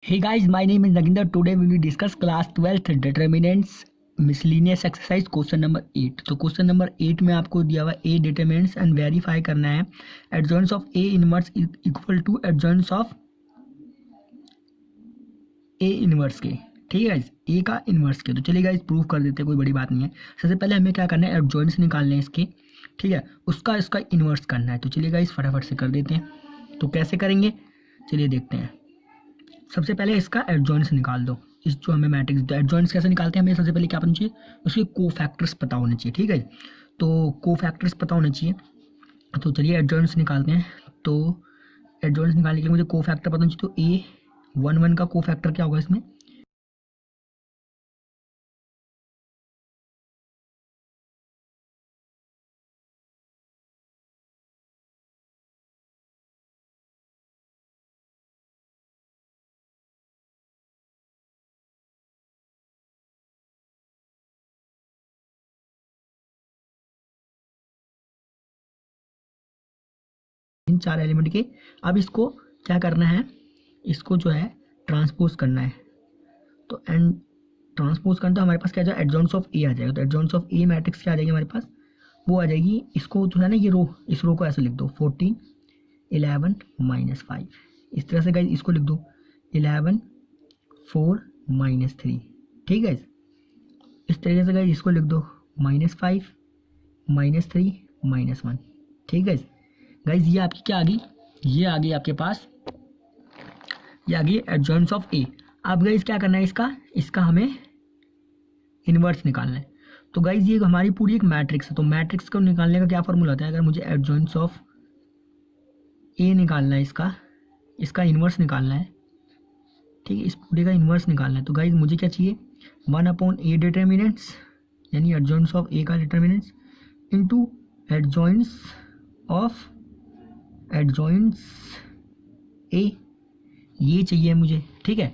Hey guys, my name is Naginder. Today we will discuss class 12th determinants miscellaneous exercise question number 8। तो question number 8 में आपको दिया हुआ ए determinants and verify करना है adjoints of A inverse equal to adjoints of A inverse के। ठीक है गाइस, ए का इनवर्स के। तो चलिए गाइस प्रूव कर देते हैं, कोई बड़ी बात नहीं है। सबसे पहले हमें क्या करना है, एडजॉइंट्स निकालने हैं इसके। ठीक है, उसका इसका इनवर्स करना है। तो चलिए गाइस फटाफट से कर देते हैं। तो कैसे करेंगे चलिए देखते हैं। सबसे पहले इसका एडजॉइंट्स निकाल दो। इस जो हमें मैट्रिक्स एडजॉइंट्स कैसे निकालते हैं, हमें सबसे पहले क्या पता चाहिए, उसके कोफैक्टर्स पता होने चाहिए। ठीक है, तो कोफैक्टर्स पता होने चाहिए। तो चलिए एडजॉइंट्स निकालते हैं। तो एडजॉइंट्स निकालने के लिए मुझे कोफैक्टर पता होना चाहिए। तो A11 का कोफैक्टर क्या होगा इसमें, इन चार एलिमेंट के। अब इसको क्या करना है, इसको जो है ट्रांसपोज करना है। तो एंड ट्रांसपोज करना तो हमारे पास क्या जाएगा, एडजॉइंट्स ऑफ ए आ जाएगा। तो एडजॉइंट्स ऑफ ए मैट्रिक्स क्या आ जाएगी हमारे पास, वो आ जाएगी। इसको जो है ना, ये रो, इस रो को ऐसे लिख दो 14 11 -5। इस तरह से गाइज इसको लिख दो 11 4 -3। ठीक है, इस तरीके से गाइज इसको लिख दो -5 -3 -1। ठीक है गाइज, ये आपकी क्या आ गई, ये आ गई आपके पास, ये आ गई एडजॉइंट्स ऑफ ए। अब गाइज क्या करना है, इसका हमें इनवर्स निकालना है। तो गाइज ये हमारी पूरी एक मैट्रिक्स है। तो मैट्रिक्स को निकालने का क्या फॉर्मूला होता है, अगर मुझे एडजॉइंट्स ऑफ ए निकालना है, इसका इनवर्स निकालना है। ठीक है, इस पूरे का इनवर्स निकालना है। तो गाइज मुझे क्या चाहिए, 1/a डिटर्मिनेंट्स यानी एडजॉइंट्स ऑफ ए का डिटर्मिनेंट्स इनटू एडजॉइंट्स ए, ये चाहिए मुझे। ठीक है,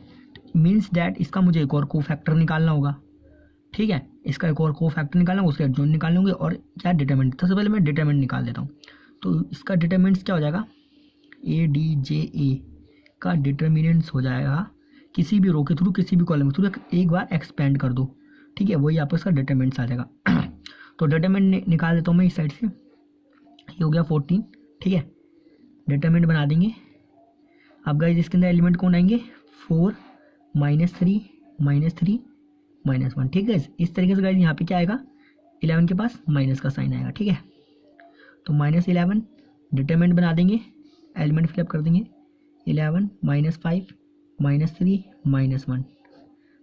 मीन्स डैट इसका मुझे एक और कोफैक्टर निकालना होगा। ठीक है, इसका एक और कोफैक्टर निकालना होगा, उसके एडजॉइंट निकालने होंगे और क्या डिटरमिनेंट। सबसे पहले मैं डिटरमिनेंट निकाल देता हूँ। तो इसका डिटरमिनेंट्स क्या हो जाएगा, ADJA का डिटरमिनेंट्स हो जाएगा किसी भी रो के थ्रू, किसी भी कॉलम के थ्रू एक बार एक्सपेंड कर दो। ठीक है, वही आपका इसका डिटरमिनेंट्स आ जाएगा। तो डिटरमिनेंट निकाल देता हूँ मैं इस साइड से। ये हो गया 14। ठीक है, डिटरमिनेंट बना देंगे। अब गाइस इसके अंदर एलिमेंट कौन आएंगे, 4 -3 -3 -1। ठीक है, इस तरीके से गाइस यहाँ पे क्या आएगा, 11 के पास माइनस का साइन आएगा। ठीक है, तो -11 डिटरमिनेंट बना देंगे, एलिमेंट फिलअप कर देंगे 11 -5 -3 -1।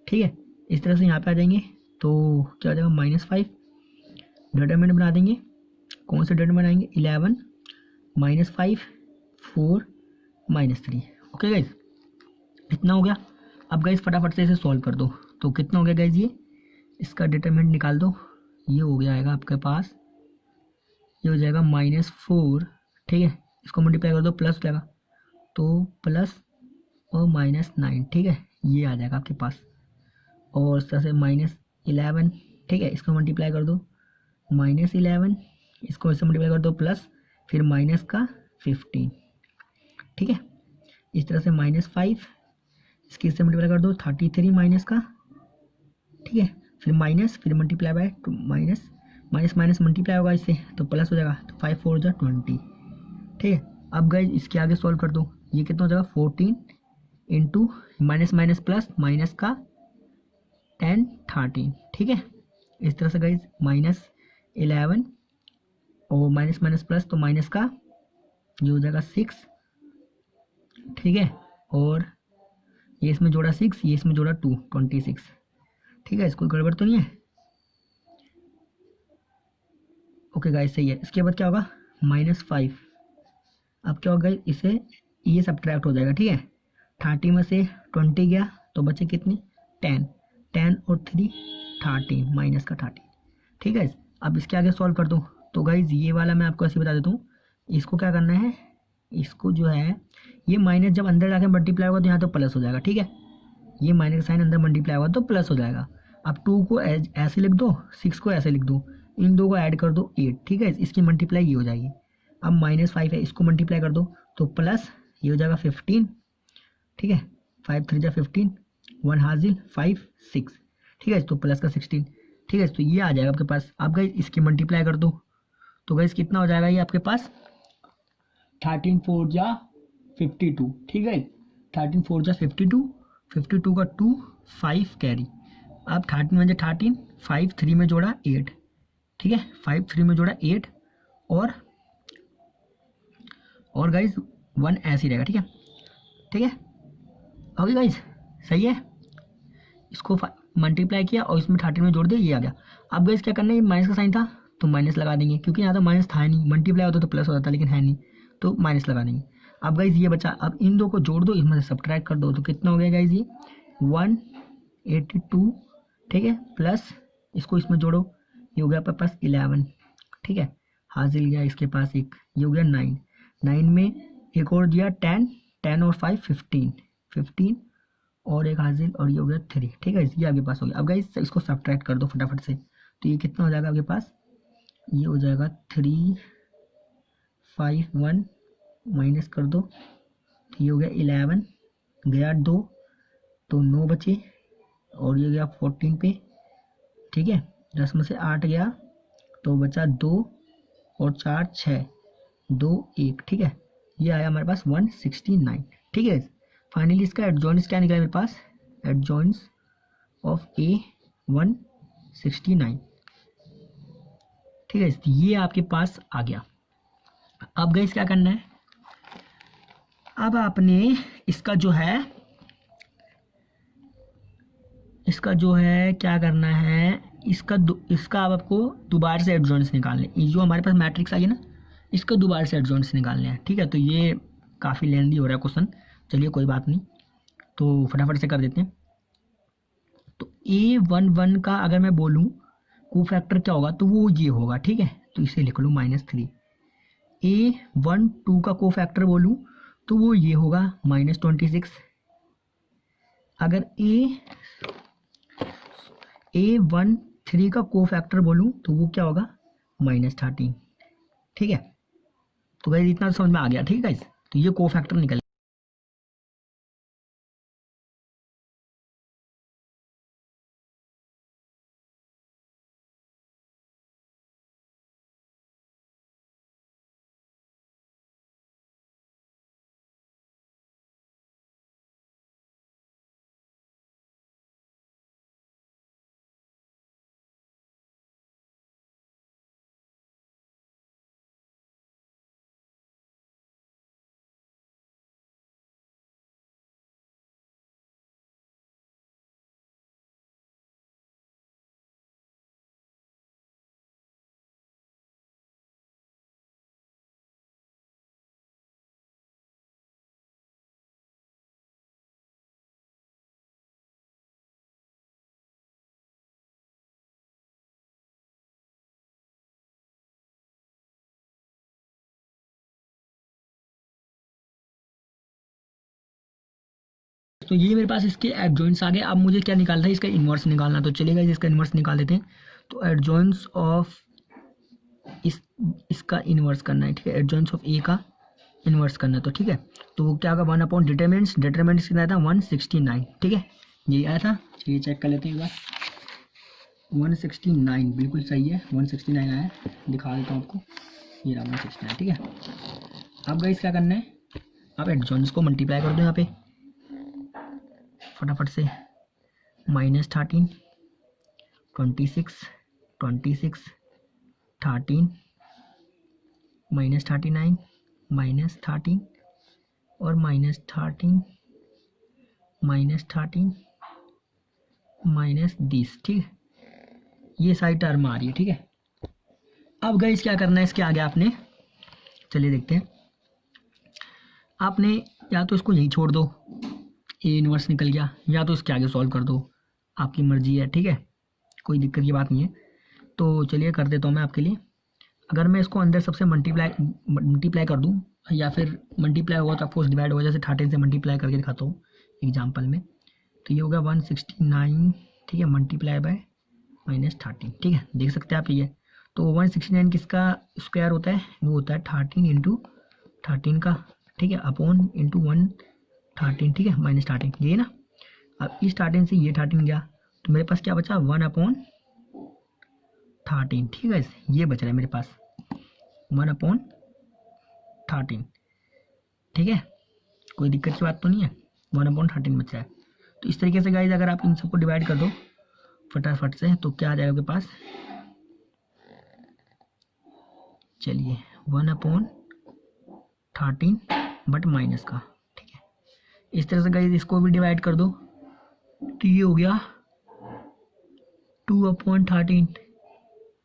ठीक है, इस तरह से यहाँ पे आ जाएंगे। तो क्या हो जाएगा, -5 डिटरमिनेंट बना देंगे। कौन से डिटरमिनेंट बनाएंगे, 11 -5 4 -3। ओके गाइज, इतना हो गया। अब गाइज फटाफट से इसे सॉल्व कर दो। तो कितना हो गया गाइज, ये इसका डिटरमिनेंट निकाल दो। ये हो गया आएगा आपके पास, ये हो जाएगा -4। ठीक है, इसको मल्टीप्लाई कर दो, प्लस हो जाएगा। तो प्लस और -9। ठीक है, ये आ जाएगा आपके पास। और इस तरह से -11। ठीक है, इसको मल्टीप्लाई कर दो, -11, इसको इससे मल्टीप्लाई कर दो, प्लस फिर माइनस का 15। ठीक है, इस तरह से -5, इसकी इससे मल्टीप्लाई कर दो 33 माइनस का। ठीक है, फिर माइनस, फिर multiply by minus, minus minus multiply होगा इससे, तो प्लस हो जाएगा। तो 5 4 20। ठीक है, अब गाइज इसके आगे सॉल्व कर दो। ये कितना हो जाएगा, 14 into minus minus plus minus का 10 13। ठीक है, इस तरह से गाइज -11 और माइनस माइनस प्लस, तो माइनस का ये हो जाएगा 6। ठीक है, और ये इसमें जोड़ा 6, ये इसमें जोड़ा 2 26। ठीक है, इसको गड़बड़ तो नहीं है। ओके गाइस, सही है। इसके बाद क्या होगा, -5। अब क्या होगा, इसे ये सब्ट्रैक्ट हो जाएगा। ठीक है, 30 में से 20 गया तो बचे कितने, 10 10 और 3 30 माइनस का 30। ठीक है, अब इसके आगे सॉल्व कर दो। तो गाइज ये वाला मैं आपको ऐसे बता देता हूँ, इसको क्या करना है, इसको जो है ये माइनस जब अंदर जाके मल्टीप्लाई होगा तो यहाँ तो प्लस हो जाएगा। ठीक है, ये माइनस का साइन अंदर मल्टीप्लाई होगा तो प्लस हो जाएगा। अब 2 को ऐसे लिख दो, 6 को ऐसे लिख दो, इन दो को ऐड कर दो 8। ठीक है, इसकी मल्टीप्लाई ये हो जाएगी। अब -5 है, इसको मल्टीप्लाई कर दो तो प्लस ये हो जाएगा 15। ठीक है, 5 3 जा 15, 1 हाजिल 5 6, ठीक है। तो प्लस का 16, ठीक है। तो ये आ जाएगा आपके पास। आप गाइस इसकी मल्टीप्लाई कर दो तो गाइस कितना हो जाएगा ये आपके पास 13 4 जा 52, ठीक है। 13 4 जा 52, 52 का 2 5 कैरी। अब 13 में 13, 5 3 में जोड़ा 8, ठीक है। 5 3 में जोड़ा 8 और गाइस 1 ऐसे ही रहेगा, ठीक है, ठीक है। ओके गाइस, सही है। इसको मल्टीप्लाई किया और इसमें 13 में जोड़ दिया, ये आ गया। अब गाइस क्या करना है, माइनस का साइन था तो माइनस लगा देंगे, क्योंकि यहाँ तो माइनस था नहीं, मल्टीप्लाई होता तो प्लस हो जाता, लेकिन है नहीं तो माइनस लगा देंगे। अब गाइस ये बचा, अब इन दो को जोड़ दो, इसमें से सब्ट्रैक्ट कर दो, तो कितना हो गया गाइस ये 182, ठीक है। प्लस इसको इसमें जोड़ो, ये हो गया आपके पास 11, ठीक है। हासिल गया इसके पास एक, ये हो गया 9, 9 में एक और दिया 10, 10 और 5 15, 15 और एक हासिल और ये हो गया 3, ठीक है। ये आपके पास हो गया। अब गाइस इसको सब्ट्रैक्ट कर दो फटाफट से, तो ये कितना हो जाएगा आपके पास, ये हो जाएगा 3 5 1 माइनस कर दो, तो ये हो गया 11, गया 2 तो 9 बचे और ये गया 14 पे, ठीक है। 10 में से 8 गया तो बचा 2 और 4 6, 2 1, ठीक है। ये आया हमारे पास 169, ठीक है। फाइनली इसका एडजॉइंट्स क्या निकला मेरे पास, एडजॉइंट्स ऑफ ए 169, ठीक है। ये आपके पास आ गया। अब गाइस क्या करना है, अब आपने इसका जो है क्या करना है, इसका अब आपको दोबारा से एडजॉइंट्स निकालने, ये जो हमारे पास मैट्रिक्स आई है ना, इसका दोबारा से एडजॉइंट्स निकालने हैं, ठीक है। तो ये काफ़ी लेंदी हो रहा है क्वेश्चन, चलिए कोई बात नहीं, तो फटाफट से कर देते हैं। तो A11 का अगर मैं बोलूँ को फैक्टर क्या होगा, तो वो ये होगा, ठीक है। तो इसे लिख लूँ -3। A12 का को फैक्टर बोलूँ तो वो ये होगा -26। अगर A13 का को फैक्टर बोलूँ तो वो क्या होगा -13, ठीक है। तो गाइस इतना समझ में आ गया, ठीक है गाइस। तो ये को फैक्टर निकल, तो ये मेरे पास इसके एडजॉइंट्स आ गए। अब मुझे क्या निकालना है, इसका इन्वर्स निकालना। तो चलिएगा इसका इन्वर्स निकाल देते हैं। तो एडजॉइंट्स ऑफ इसका इन्वर्स करना है, ठीक है। एडजॉइंट्स ऑफ ए का इन्वर्स करना है, तो ठीक है। तो वो क्या होगा 1 डिटरमिनेंट्स कितना आया था 169, ठीक है। ये आया था, चलिए चेक कर लेते हैं एक बार। 169 बिल्कुल सही है, 169 आया, दिखा देता हूँ आपको, ये रहा 169, ठीक है। अब गाइस क्या करना है, आप एडजॉइंट्स को मल्टीप्लाई कर दो यहाँ पे फटाफट से। -13 26 26 13 -39 -13 और -13 -13 -20, ठीक है। ये सारी टर्म आ रही है, ठीक है। अब गाइस क्या करना है इसके आगे आपने, चलिए देखते हैं। आपने या तो इसको यहीं छोड़ दो, ए इनवर्स निकल गया, या तो इसके आगे सॉल्व कर दो, आपकी मर्जी है, ठीक है। कोई दिक्कत की बात नहीं है। तो चलिए कर देता हूँ मैं आपके लिए। अगर मैं इसको अंदर सबसे मल्टीप्लाई कर दूँ, या फिर मल्टीप्लाई होगा तो ऑफकोर्स डिवाइड होगा, जैसे 13 से मल्टीप्लाई करके दिखाता हूँ एग्जाम्पल में। तो ये होगा 169, ठीक है, मल्टीप्लाई बाय -13, ठीक है, देख सकते हैं आप ये। तो 169 किसका स्क्वायर होता है, वो होता है 13 × 13 का, ठीक है, अपॉन × 13, ठीक है, -13 ये ना। अब इस 13 से ये 13 गया तो मेरे पास क्या बचा 1/13, ठीक है, ये बच रहा है मेरे पास 1/13, ठीक है, कोई दिक्कत की बात तो नहीं है, 1/13 बच रहा है। तो इस तरीके से गाइज अगर आप इन सबको डिवाइड कर दो फटाफट से तो क्या आ जाएगा आपके पास, चलिए 1/13 बट माइनस का, ठीक है। इस तरह से गाइज इसको भी डिवाइड कर दो तो ये हो गया 2/13,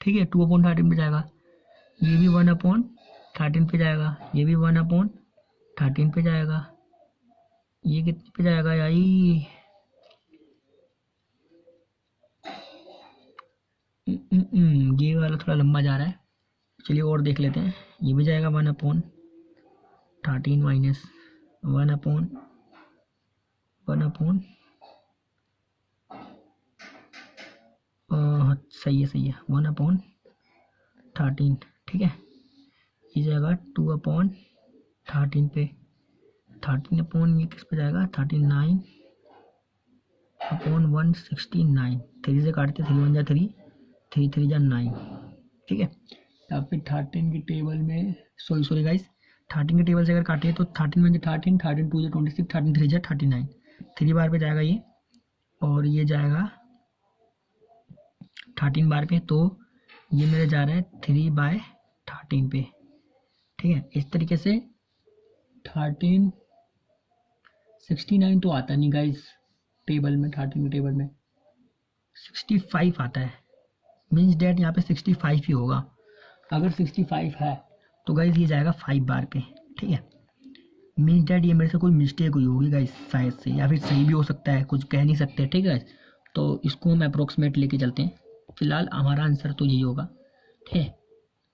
ठीक है, 2/13 पे जाएगा, ये भी 1/13 पे जाएगा, ये भी 1/13 पे जाएगा, ये कितने पे जाएगा याई, ये वाला थोड़ा लंबा जा रहा है, चलिए और देख लेते हैं। ये भी जाएगा 1/13 माइनस 1/1 सही है 1/13, ठीक है, ये जाएगा 2/13 पे, 13 ये किस पे जाएगा 39/169, 3 से काटते 3 1 जा 3, 3 3 जा 9, ठीक है। यहाँ पे 13 की टेबल में सॉरी गाइस, 13 की टेबल से अगर काटे तो 13 1 जा 13, 13 2 जा 26, 13 3 जा 39, 3 बार पे जाएगा ये, और ये जाएगा 13 बार पे, तो ये मेरे जा रहा है 3/13 पे, ठीक है। इस तरीके से 13 69 तो आता नहीं गाइस टेबल में, 13 की टेबल में 65 आता है, मीन्स डेट यहाँ पे 65 ही होगा। अगर 65 है तो गाइज ये जाएगा 5 बार पे, ठीक है, मीन्स डेट ये मेरे से कोई मिस्टेक हुई होगी गाइज शायद से, या फिर सही भी हो सकता है, कुछ कह नहीं सकते, ठीक है। तो इसको हम अप्रोक्सीमेट लेके चलते हैं, फिलहाल हमारा आंसर तो यही होगा, ठीक है।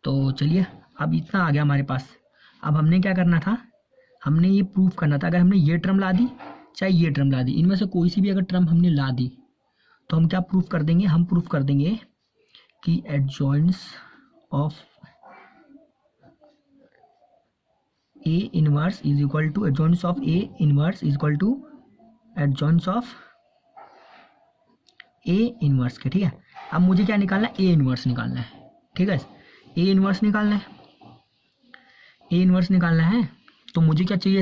तो चलिए अब इतना आ गया हमारे पास, अब हमने क्या करना था, हमने ये प्रूफ करना था, अगर हमने ये टर्म ला दी चाहे ये टर्म ला दी, इनमें से कोई सी भी अगर टर्म हमने ला दी तो हम क्या प्रूफ कर देंगे, हम प्रूफ कर देंगे कि adjoints of A inverse is equal to adjoints of A inverse is equal to adjoints of A inverse के, ठीक है। अब मुझे क्या निकालना है, ए इनवर्स निकालना है, ठीक है, ए इनवर्स निकालना है, ए इनवर्स निकालना है। तो मुझे क्या चाहिए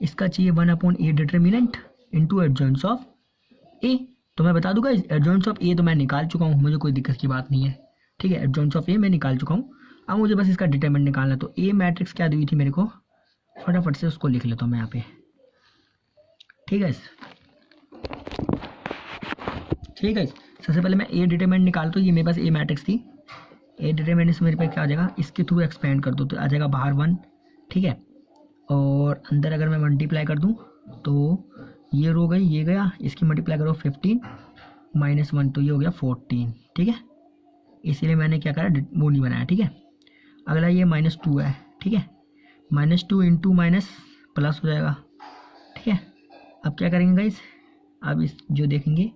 इसका चाहिए 1/a determinant into adjoints of ए। तो मैं बता दूंगा एडजॉइंट्स ऑफ ए तो मैं निकाल चुका हूँ, मुझे कोई दिक्कत की बात नहीं है, ठीक है, एडजॉइंट्स ऑफ ए मैं निकाल चुका हूँ। अब मुझे बस इसका डिटरमिनेंट निकालना है, तो ए मैट्रिक्स क्या दी हुई थी मेरे को, फटाफट से उसको लिख लेता हूँ मैं यहाँ पे, ठीक है। ठीक है, सबसे पहले मैं ए डिटरमिनेंट निकालता हूँ, ये मेरे पास ए मैट्रिक्स थी, ए डिटरमिनेंट मेरे पास क्या आ जाएगा, इसके थ्रू एक्सपेंड कर दो तो आ जाएगा बाहर 1, ठीक है, और अंदर अगर मैं मल्टीप्लाई कर दूँ तो ये रो गई ये गया, इसकी मल्टीप्लाई करो 15 -1 तो ये हो गया 14, ठीक है, इसीलिए मैंने क्या करा वो नहीं बनाया, ठीक है। अगला ये -2 है, ठीक है, -2 इंटू माइनस प्लस हो जाएगा, ठीक है। अब क्या करेंगे गाइस, अब इस जो देखेंगे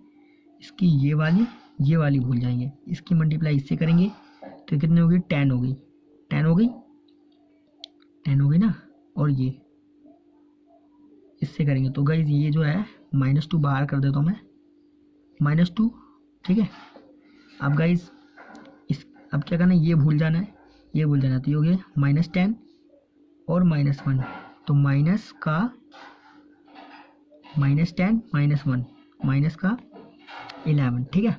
इसकी ये वाली भूल जाएंगे, इसकी मल्टीप्लाई इससे करेंगे तो कितनी होगी 10 हो गई, 10 हो गई, 10 हो गई ना, और ये इससे करेंगे तो गाइज ये जो है -2 बाहर कर देता हूँ मैं, -2, ठीक है। अब गाइज अब क्या करना है, ये भूल जाना है, ये भूल जाना है, तो ये हो गया -10 और -1, तो माइनस का -10 -1 माइनस का 11, ठीक है।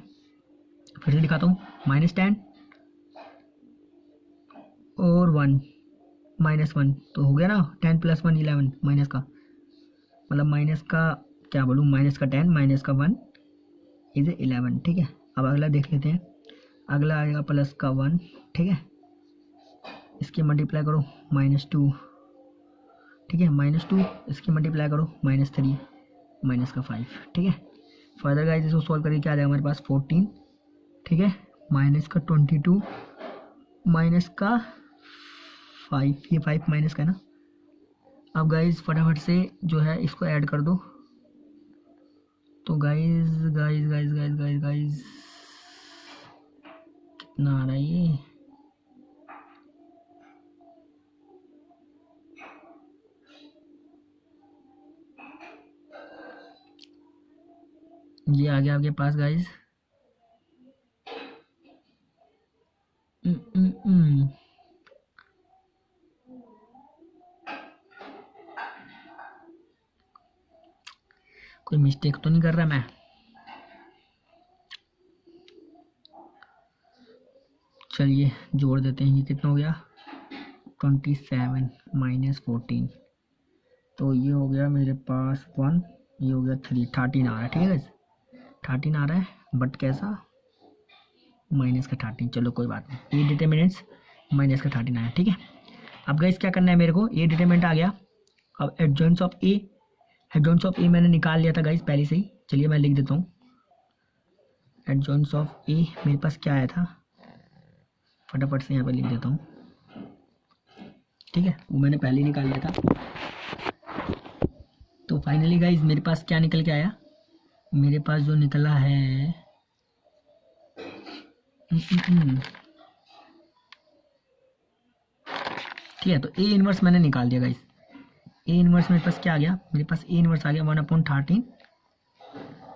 फिर से दिखाता हूँ, -10 और 1 -1 तो हो गया ना, 10 + 1 11 माइनस का, मतलब माइनस का क्या बोलूँ, माइनस का 10 माइनस का 1 इज 11, ठीक है। अब अगला देख लेते हैं, अगला आएगा प्लस का 1, ठीक है, इसकी मल्टीप्लाई करो -2, ठीक है, -2 इसकी मल्टीप्लाई करो -3 माइनस का 5, ठीक है। फर्दर गाइस इसको सॉल्व करके क्या आ जाएगा हमारे पास 14, ठीक है, माइनस का 22 माइनस का 5, ये 5 माइनस का है ना। अब गाइस फटाफट से जो है इसको ऐड कर दो, तो guys guys guys guys guys guys कितना आ रहा है ये, ये आ गया आपके पास गाइज। कोई मिस्टेक तो नहीं कर रहा मैं? चलिए जोड़ देते हैं। ये कितना हो गया? 27 माइनस 14, तो ये हो गया मेरे पास 1, ये हो गया 3, 13 आ रहा है। ठीक है, 13 आ रहा है, बट कैसा? माइनस का 13। चलो कोई बात नहीं, ये डिटरमिनेंट्स माइनस का 13 आया। ठीक है, अब गाइस क्या करना है मेरे को? ये डिटरमिनेंट आ गया। अब एडजॉइंट्स ऑफ ए, एडजॉइंट्स ऑफ ए मैंने निकाल लिया था गाइस पहले से ही। चलिए मैं लिख देता हूँ। एडजॉइंट्स ऑफ ए मेरे पास क्या आया था, फटाफट से यहाँ पर लिख देता हूँ। ठीक है, वो मैंने पहले ही निकाल लिया था। तो फाइनली गाइज मेरे पास क्या निकल के आया? मेरे पास जो निकला है ठीक है, तो ए इनवर्स मैंने निकाल दिया गाइज। ए इनवर्स मेरे पास क्या आ गया? मेरे पास ए इनवर्स आ गया 1/13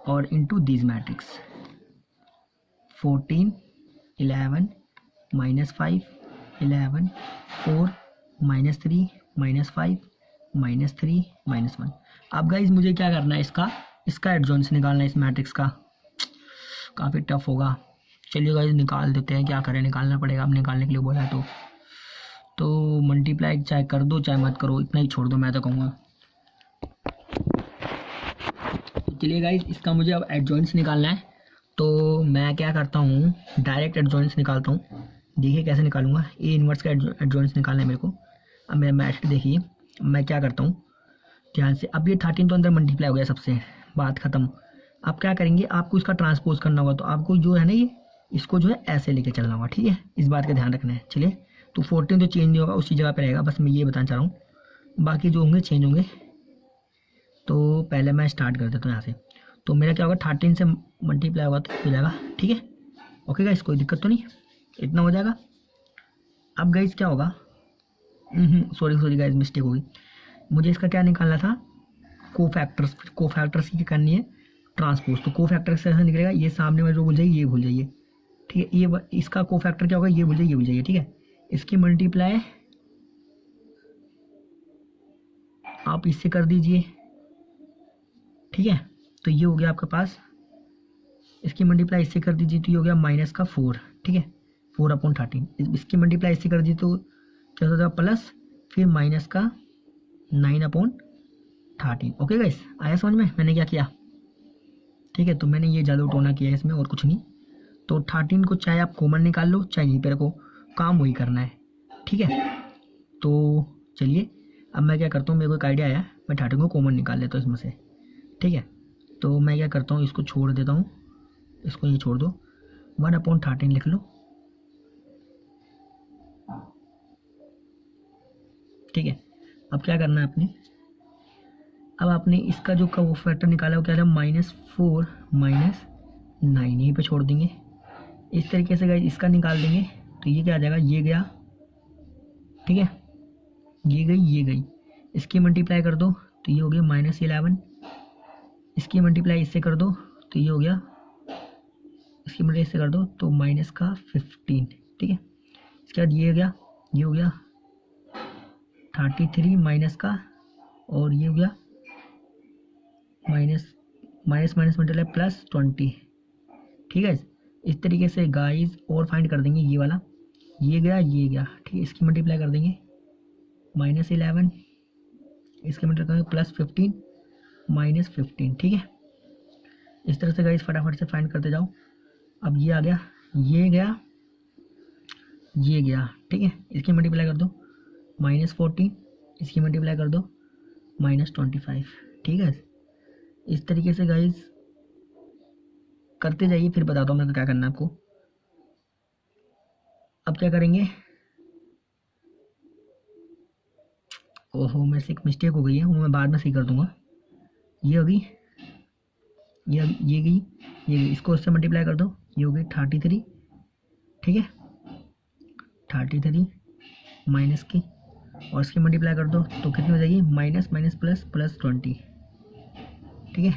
और इंटू दिस मैट्रिक्स 14 11 -5 11 4 -3 -5 -3 -1। अब गाइज मुझे क्या करना है? इसका एडजॉइंट्स निकालना है इस मैट्रिक्स का। काफ़ी टफ होगा। चलिए गाइज निकाल देते हैं, क्या करें, निकालना पड़ेगा। अब निकालने के लिए बोला है तो मल्टीप्लाई चाहे कर दो चाहे मत करो, इतना ही छोड़ दो मैं तो कहूँगा। चलिए गाइज इसका मुझे अब एडजॉइंट्स निकालना है, तो मैं क्या करता हूँ, डायरेक्ट एडजॉइंट्स निकालता हूँ। देखिए कैसे निकालूंगा। ए इनवर्स का एडजॉइंट्स निकालना है मेरे को। अब मेरा मैथ देखिए, मैं क्या करता हूँ ध्यान से। अब ये 13 तो अंदर मल्टीप्लाई हो गया सबसे, बात खत्म। अब क्या करेंगे, आपको इसका ट्रांसपोज करना होगा, तो आपको जो है ना ये इसको जो है ऐसे लेके चलना होगा। ठीक है, इस बात का ध्यान रखना है। चलिए, तो 14 तो चेंज नहीं होगा, उसी जगह पे रहेगा, बस मैं ये बताना चाह रहा हूँ। बाकी जो होंगे चेंज होंगे। तो पहले मैं स्टार्ट कर देता हूँ यहाँ से। तो मेरा क्या होगा, 13 से मल्टीप्लाई होगा तो हो जाएगा। ठीक है, ओके गाइस, कोई दिक्कत तो नहीं, इतना हो जाएगा। अब गाइस क्या होगा, सॉरी गाइस मिस्टेक होगी। मुझे इसका क्या निकालना था, कोफैक्टर्स की करनी है ट्रांसपोज। तो कोफैक्टर्स ऐसा निकलेगा, ये सामने में जो भूल जाइए ये भूल जाइए। ठीक है, ये इसका कोफैक्टर क्या होगा, ये भूल जाइए ये भूल जाइए। ठीक है, इसकी मल्टीप्लाई आप इससे कर दीजिए। ठीक है, तो ये हो गया आपके पास, इसकी मल्टीप्लाई इससे कर दीजिए तो ये हो गया माइनस का 4। ठीक है, 4/13। इसकी मल्टीप्लाई इससे कर दीजिए तो क्या होता है, प्लस फिर माइनस का 9/13। ओके गाइस, आया समझ में मैंने क्या किया? ठीक है, तो मैंने ये जादू टोना किया है इसमें, और कुछ नहीं। तो 13 को चाहे आप कॉमन निकाल लो चाहे यहीं पर रखो, काम वही करना है। ठीक है, तो चलिए अब मैं क्या करता हूँ, मेरे को एक आइडिया आया, मैं 13 को कॉमन निकाल लेता हूँ इसमें से। ठीक है, तो मैं क्या करता हूँ, इसको छोड़ देता हूँ, इसको ये छोड़ दो, 1/13 लिख लो। ठीक है, अब क्या करना है आपने, अब आपने इसका जो का वो फैक्टर निकाला वो क्या है, -4 -9 यहीं पे छोड़ देंगे। इस तरीके से गाइस इसका निकाल देंगे, तो ये क्या आ जाएगा, ये गया। ठीक है, ये गई। इसकी मल्टीप्लाई कर दो तो ये हो गया -11। इसकी मल्टीप्लाई इससे कर दो तो ये हो गया, इसकी मल्टीप्लाई इससे कर दो तो -15। ठीक है, इसके बाद ये हो गया, ये हो गया 33 माइनस का, और ये हो गया माइनस मल्टीप्लाई +20। ठीक है, इस तरीके से गाइस और फाइंड कर देंगे ये वाला, ये गया। ठीक है, इसकी मल्टीप्लाई कर देंगे -11, इसकी मल्टीप्लाई करेंगे +15 -15। ठीक है, इस तरह से गाइस फटाफट से फाइंड करते जाओ। अब ये आ गया, ये गया। ठीक है, इसकी मल्टीप्लाई कर दो -14, इसकी मल्टीप्लाई कर दो -25। ठीक है, इस तरीके से गाइस करते जाइए, फिर बताता हूँ मैं क्या करना है आपको। अब क्या करेंगे, ओहो मेरे से एक मिस्टेक हो गई है, वो मैं बाद में सही कर दूंगा। ये होगी, ये गई, इसको उससे मल्टीप्लाई कर दो, ये होगी 33। ठीक है, 33 माइनस की, और इसकी मल्टीप्लाई कर दो तो कितनी हो जाएगी, माइनस प्लस +20। ठीक है,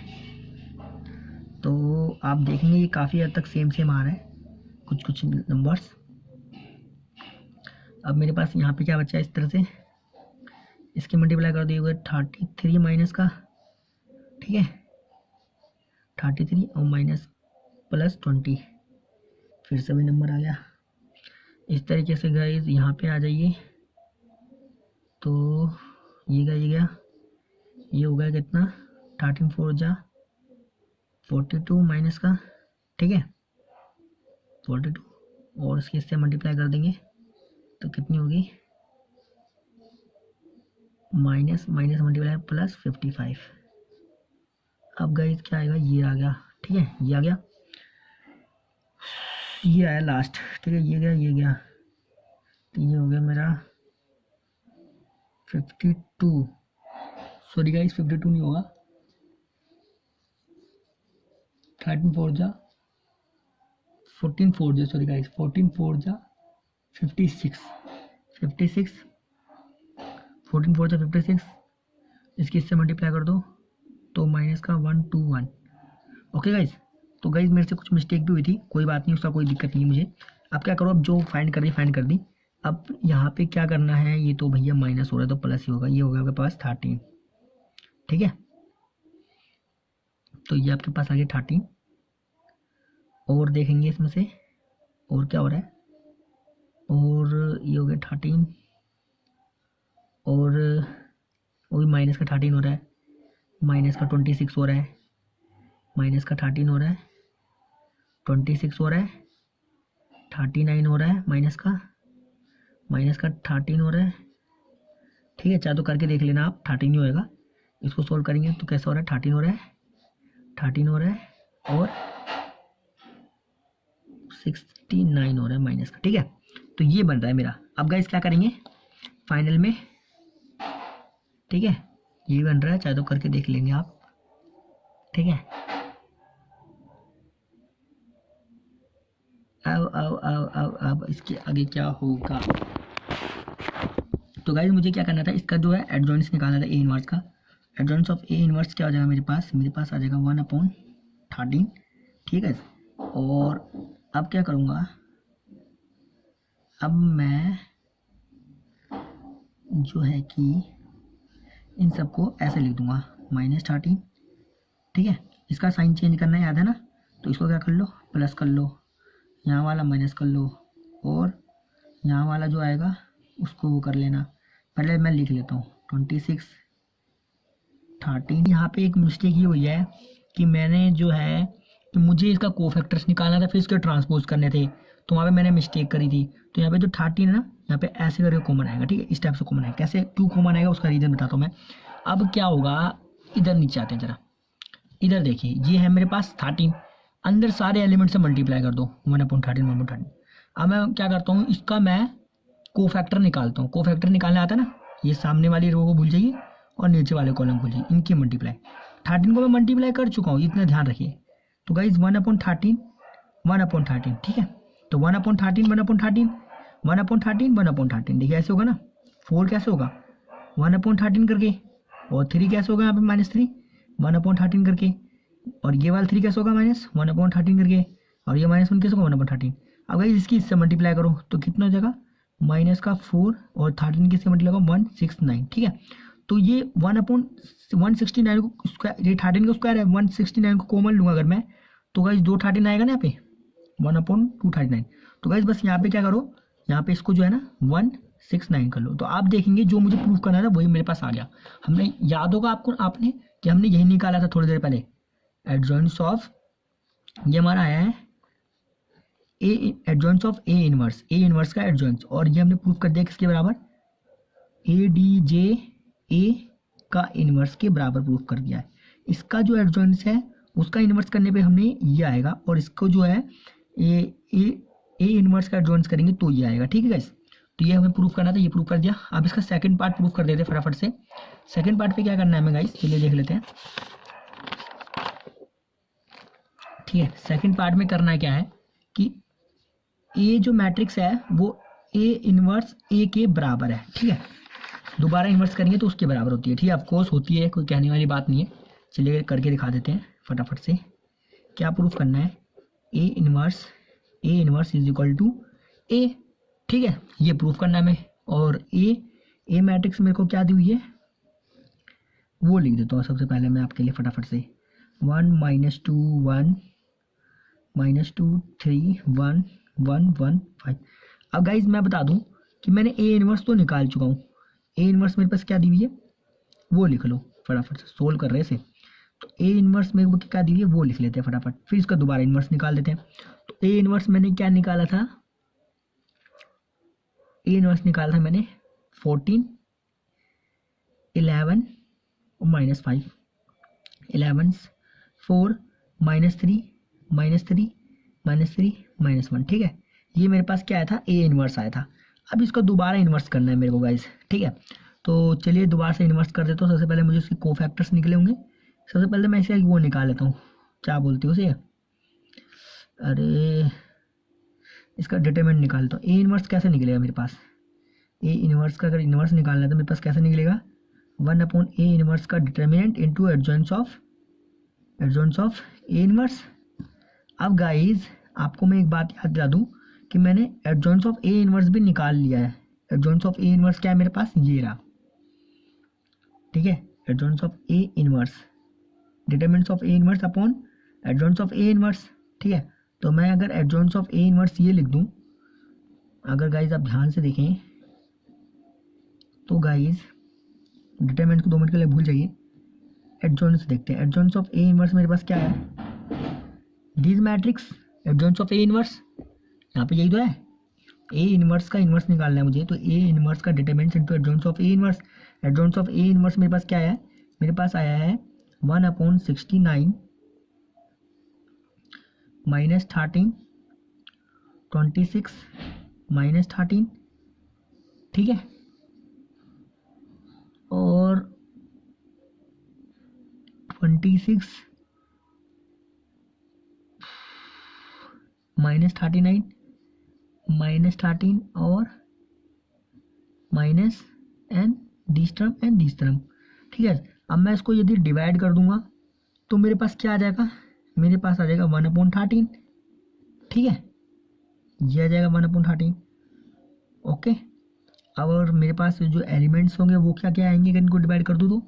तो आप देखेंगे ये काफ़ी हद तक सेम आ रहा है, कुछ कुछ नंबर्स। अब मेरे पास यहाँ पे क्या बचा है, इस तरह से इसकी मल्टीप्लाई कर दिए हुए 33 माइनस का, ठीक है, 33 और माइनस प्लस 20, फिर से भी नंबर आ गया। इस तरीके से गाइस यहाँ पे आ जाइए, तो ये गया, ये हो गया कितना, 13 4 जा 42 माइनस का, ठीक है, 42 और इसके इससे मल्टीप्लाई कर देंगे तो कितनी होगी, माइनस माइनस मल्टीप्लाई प्लस 55। अब गाइस क्या आएगा, ये आ गया, ठीक है, ये आ गया, ये आया लास्ट, ठीक है, ये गया, तो ये हो गया मेरा 52, सॉरी गाइस 52 नहीं होगा, 13 4 जा 14 4 जा, सॉरी गाइस 14 4 जा 56, 14 4 जा 56, इसकी इससे मल्टीप्लाई कर दो तो माइनस का 121। ओके गाइस, तो गाइस मेरे से कुछ मिस्टेक भी हुई थी, कोई बात नहीं, उसका कोई दिक्कत नहीं है मुझे। अब क्या करो, अब जो फाइंड कर दी। अब यहाँ पे क्या करना है, ये तो भैया माइनस हो रहा है तो प्लस ही होगा, ये हो गया आपके पास 13, ठीक है, तो ये आपके पास आ गया 13। और देखेंगे इसमें से और क्या हो रहा है, और ये हो गया 13 और वही माइनस का 13 हो रहा है, माइनस का 26 हो रहा है, माइनस का 13 हो रहा है, 26 हो रहा है, 39 हो रहा है, माइनस का 13 हो रहा है, ठीक है, चाहे तो करके देख लेना आप, 13 ही होएगा। इसको सोल्व करेंगे तो कैसा हो रहा है, 13 हो रहा है, 13 हो रहा है और 69 हो रहा है माइनस का, ठीक है, तो ये बन रहा है मेरा। अब गाइस क्या करेंगे फाइनल में, ठीक है, ये बन रहा है, चाहे तो करके देख लेंगे आप, ठीक है। अब इसके आगे क्या होगा, तो गाइस मुझे क्या करना था, इसका जो है एडजॉइंट्स निकालना था, ए इनवर्स का। एडजॉइंट्स ऑफ ए इनवर्स क्या हो जाएगा मेरे पास आ जाएगा 1/13, ठीक है। और अब क्या करूँगा, अब मैं जो है कि इन सबको ऐसे लिख दूंगा -13, ठीक है, इसका साइन चेंज करना याद है ना, तो इसको क्या कर लो, प्लस कर लो, यहाँ वाला माइनस कर लो, और यहाँ वाला जो आएगा उसको वो कर लेना। पहले मैं लिख लेता हूँ 26 13। यहाँ पे एक मिस्टेक ये हुई है कि मैंने जो है कि मुझे इसका कोफैक्टर्स निकालना था, फिर इसके ट्रांसपोज करने थे, तो वहाँ पे मैंने मिस्टेक करी थी। तो यहाँ पे जो 13 है ना, यहाँ पे ऐसे करके कॉमन आएगा, ठीक है, इस टाइप से कॉमन आएगा। कैसे क्यों कॉमन आएगा उसका रीज़न बताता हूँ मैं। अब क्या होगा, इधर नीचे आते हैं जरा, इधर देखिए, ये है मेरे पास 13, अंदर सारे एलिमेंट से मल्टीप्लाई कर दो 1/13। अब मैं क्या करता हूँ, इसका मैं कोफैक्टर निकालता हूँ। कोफैक्टर निकालना आता है ना, ये सामने वाली रो को भूल जाइए और नीचे वाले कॉलम भूल जाइए, इनकी मल्टीप्लाई। 13 को मैं मल्टीप्लाई कर चुका हूँ, इतना ध्यान रखिए। तो गाइज 1/13, ठीक है, तो 1/13 देखिए ऐसे होगा ना। 4 कैसे होगा 1/13 करके, और 3 कैसे होगा यहाँ पे -3 1/13 करके, और ये वाला 3 कैसे होगा -1/13 करके, और ये -1 कैसे होगा 1/13। अब गाइज इसकी इससे मल्टीप्लाई करो तो कितना हो जाएगा, -4 और 13 किससे मल्टीप्लाई होगा 169, ठीक है। तो ये 1/169 को स्क्वायर, ये 13 का स्क्वायर है, 169 को कॉमन लूँगा अगर मैं, तो गाइज 2 13 आएगा ना यहाँ पे 1/239। तो गाइज बस यहाँ पे क्या करो, यहाँ पे इसको जो है ना 169 कर लो। तो आप देखेंगे जो मुझे प्रूफ करना था वही मेरे पास आ गया। हमने याद होगा आपको, आपने कि हमने यही निकाला था थोड़ी देर पहले, एडजॉइंट्स ऑफ, ये हमारा आया है एडजॉइंट्स ऑफ ए इनवर्स का एडजॉइंट्स, और ये हमने प्रूफ कर दिया किसके बराबर, ADJ A का इनवर्स के बराबर प्रूफ कर दिया है। इसका जो एडजॉइंट्स है उसका इनवर्स करने पे हमने ये आएगा, और इसको जो है ए इनवर्स का एडजॉइंट्स करेंगे तो ये आएगा, ठीक है गाइस। तो ये हमें प्रूफ करना था, ये प्रूफ कर दिया। अब इसका सेकंड पार्ट प्रूफ कर देते हैं फटाफट से। सेकंड पार्ट पे क्या करना है हमें गाइस, चलिए देख लेते हैं, ठीक है। सेकंड पार्ट में करना क्या है कि ए जो मैट्रिक्स है वो ए इनवर्स ए के बराबर है, ठीक है। दोबारा इन्वर्स करेंगे तो उसके बराबर होती है, ठीक है, ऑफकोर्स होती है, कोई कहने वाली बात नहीं है। चलिए करके दिखा देते हैं फटाफट से। क्या प्रूफ करना है, A inverse is equal to A, ठीक है, ये प्रूफ करना है हमें। और ए मैट्रिक्स मेरे को क्या दी हुई है वो लिख देता हूँ सबसे पहले मैं आपके लिए फटाफट से, 1 -2 1 -2 3 1 1 1 5। अब गाइज मैं बता दूं कि मैंने ए इनवर्स तो निकाल चुका हूँ, ए इनवर्स मेरे पास क्या दी हुई है वो लिख लो फटाफट से, सोल्व कर रहे से। तो ए इनवर्स मेरे को क्या दी हुई है वो लिख लेते हैं फटाफट, फिर इसका दोबारा इनवर्स निकाल देते हैं। तो ए इनवर्स मैंने क्या निकाला था, ए इनवर्स निकाला था मैंने 14 11 और -5, 11 4 -3 -3 -3 -1, ठीक है। ये मेरे पास क्या आया था, ए इनवर्स आया था। अब इसको दोबारा इन्वर्स करना है मेरे को गाइस, ठीक है। तो चलिए दोबारा से इन्वर्स कर देता हूँ। सबसे पहले मुझे इसके कोफैक्टर्स निकले होंगे, सबसे पहले मैं इसे वो निकाल लेता हूँ, क्या बोलते हो उसे, अरे इसका डिटरमिनेंट निकालता हूँ। ए इनवर्स कैसे निकलेगा मेरे पास, ए इनवर्स का अगर इनवर्स निकालना है तो मेरे पास कैसे निकलेगा, 1/ए इनवर्स का determinant into adjoints of A inverse. अब गाइज आपको मैं एक बात याद दिला दूँ कि मैंने एडजॉइंट्स ऑफ ए इनवर्स भी निकाल लिया है। एडजॉइंट्स ऑफ ए इनवर्स क्या है मेरे पास, ये रहा, ठीक है। Adjoints of A inverse, determinants of A inverse upon adjoints of A inverse, ठीक है। तो मैं अगर एडजॉइंट्स ऑफ ए इनवर्स ये लिख दूं, अगर गाइज आप ध्यान से देखें तो गाइज डिटरमिनेंट को 2 मिनट के लिए भूल जाइए, एडजॉइंट्स देखते हैं। एडजॉइंट्स ऑफ ए इनवर्स मेरे पास क्या है, this matrix adjoints of A inverse, यहाँ पे यही तो है। ए इनवर्स का इनवर्स निकालना है मुझे, तो ए इनवर्स का determinant into adjoints of A inverse. Adjoints of A inverse मेरे पास क्या है, मेरे पास आया है 1/69 -13 26 -13, ठीक है। और 26 -39 -13 और माइनस एन दिस टर्म, ठीक है। अब मैं इसको यदि डिवाइड कर दूंगा तो मेरे पास क्या आ जाएगा, मेरे पास आ जाएगा 1/13, ठीक है, ये आ जाएगा 1/13, ओके। अब और मेरे पास जो एलिमेंट्स होंगे वो क्या क्या आएंगे, अगर इनको डिवाइड कर दूँ तो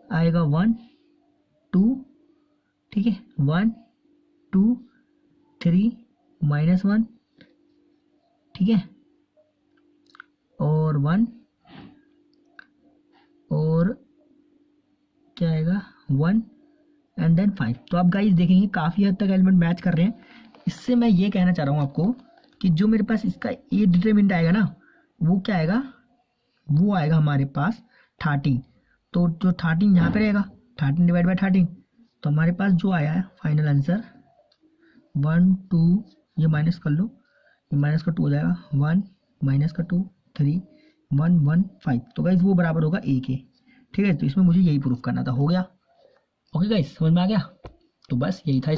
आएगा 1 2, ठीक है, 1 2 3 -1, ठीक है, और 1 और क्या आएगा 1 एंड देन 5। तो आप गाइस देखेंगे काफ़ी हद तक एलिमेंट मैच कर रहे हैं। इससे मैं ये कहना चाह रहा हूँ आपको कि जो मेरे पास इसका ए डिटरमिनेंट आएगा ना, वो क्या आएगा, वो आएगा हमारे पास 13। तो जो 13 यहाँ पे रहेगा, 13 डिवाइड बाई 13, तो हमारे पास जो आया है फाइनल आंसर 1 2, ये माइनस कर लो, ये माइनस का 2 हो जाएगा, 1 माइनस का 2 3 1 1 5। तो गाइस वो बराबर होगा ए के, ठीक है। तो इसमें मुझे यही प्रूफ करना था, हो गया, ओके गाइस, समझ में आ गया। तो बस यही था।